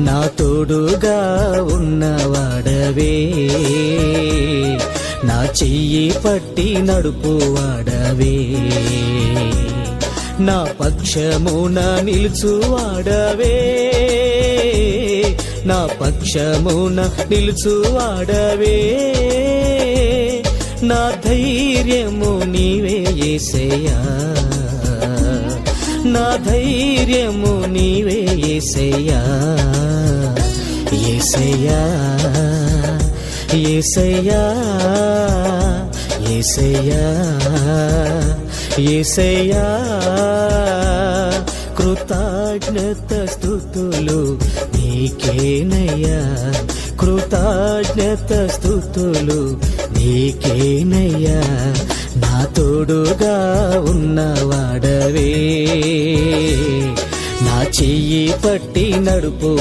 నా తోడుగా ఉన్నవాడవే, నా చెయ్యి పట్టి నడుపువాడవే, నా పక్షమున నిలుచువాడవే, నా పక్షమున నిలుచువాడవే, నా ధైర్యము నీవే యేసయ్యా, నా ధైర్యము నీవే యేసయ్యా, యేసయ్యా యేసయ్యా యేసయ్యా యేసయ్యా. కృతజ్ఞత స్తుతులు నీకేనయ్యా, కృతజ్ఞత స్తుతులు నీకేనయ్యా, నా తోడుగా ఉన్నవాడవే, నా చెయ్యి పట్టి నడుపు